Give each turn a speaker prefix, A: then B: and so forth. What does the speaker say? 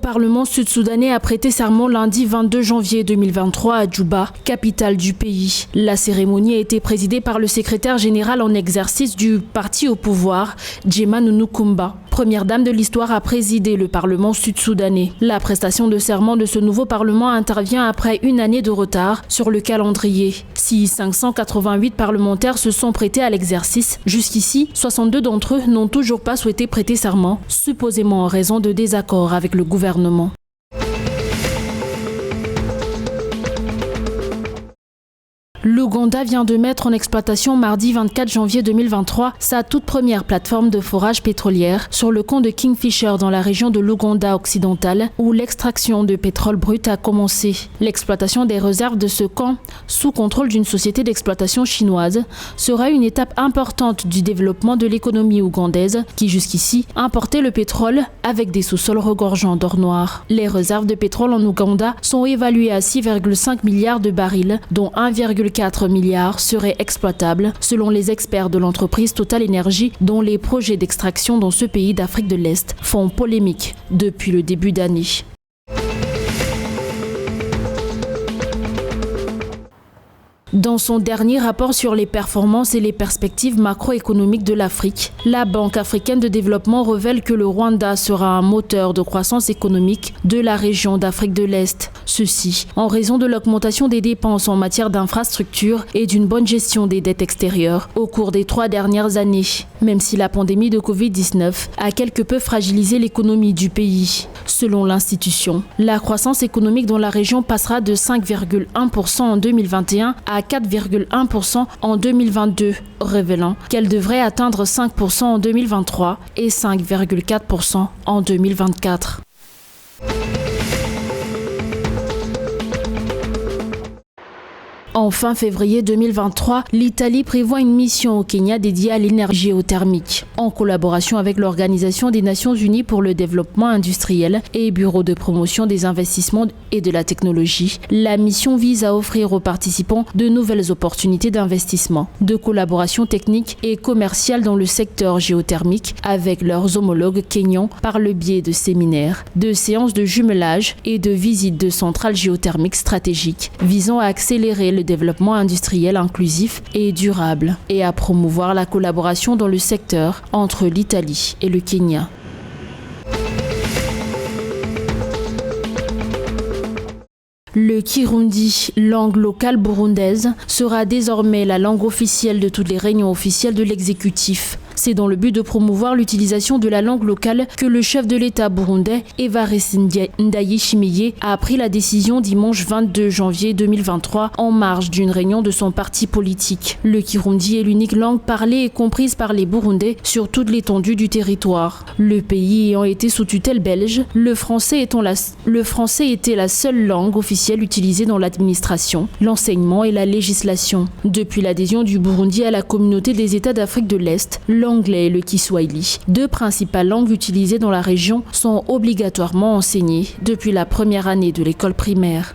A: Parlement sud-soudanais a prêté serment lundi 22 janvier 2023 à Djouba, capitale du pays. La cérémonie a été présidée par le secrétaire général en exercice du parti au pouvoir, Djema Nunukumba. Première dame de l'histoire a présidé le Parlement sud-soudanais. La prestation de serment de ce nouveau Parlement intervient après une année de retard sur le calendrier. Si 588 parlementaires se sont prêtés à l'exercice, jusqu'ici, 62 d'entre eux n'ont toujours pas souhaité prêter serment, supposément en raison de désaccords avec le gouvernement. L'Ouganda vient de mettre en exploitation mardi 24 janvier 2023 sa toute première plateforme de forage pétrolière sur le camp de Kingfisher dans la région de l'Ouganda occidentale où l'extraction de pétrole brut a commencé. L'exploitation des réserves de ce camp, sous contrôle d'une société d'exploitation chinoise, sera une étape importante du développement de l'économie ougandaise qui jusqu'ici importait le pétrole avec des sous-sols regorgeants d'or noir. Les réserves de pétrole en Ouganda sont évaluées à 6,5 milliards de barils, dont 1,4 milliards seraient exploitables, selon les experts de l'entreprise Total Energy, dont les projets d'extraction dans ce pays d'Afrique de l'Est font polémique depuis le début d'année. Dans son dernier rapport sur les performances et les perspectives macroéconomiques de l'Afrique, la Banque africaine de développement révèle que le Rwanda sera un moteur de croissance économique de la région d'Afrique de l'Est. Ceci en raison de l'augmentation des dépenses en matière d'infrastructures et d'une bonne gestion des dettes extérieures au cours des 3 dernières années, même si la pandémie de Covid-19 a quelque peu fragilisé l'économie du pays. Selon l'institution, la croissance économique dans la région passera de 5,1% en 2021 à 4,1% en 2022, révélant qu'elle devrait atteindre 5% en 2023 et 5,4% en 2024. En fin février 2023, l'Italie prévoit une mission au Kenya dédiée à l'énergie géothermique. En collaboration avec l'Organisation des Nations Unies pour le développement industriel et Bureau de promotion des investissements et de la technologie, la mission vise à offrir aux participants de nouvelles opportunités d'investissement, de collaboration technique et commerciale dans le secteur géothermique avec leurs homologues kenyans par le biais de séminaires, de séances de jumelage et de visites de centrales géothermiques stratégiques visant à accélérer le développement industriel inclusif et durable et à promouvoir la collaboration dans le secteur entre l'Italie et le Kenya. Le Kirundi, langue locale burundaise, sera désormais la langue officielle de toutes les réunions officielles de l'exécutif. C'est dans le but de promouvoir l'utilisation de la langue locale que le chef de l'État burundais, Evariste Ndayishimiye, a pris la décision dimanche 22 janvier 2023 en marge d'une réunion de son parti politique. Le Kirundi est l'unique langue parlée et comprise par les Burundais sur toute l'étendue du territoire. Le pays ayant été sous tutelle belge, le français était la seule langue officielle utilisée dans l'administration, l'enseignement et la législation. Depuis l'adhésion du Burundi à la communauté des États d'Afrique de l'Est, l'anglais et le kiswahili, 2 principales langues utilisées dans la région, sont obligatoirement enseignées depuis la première année de l'école primaire.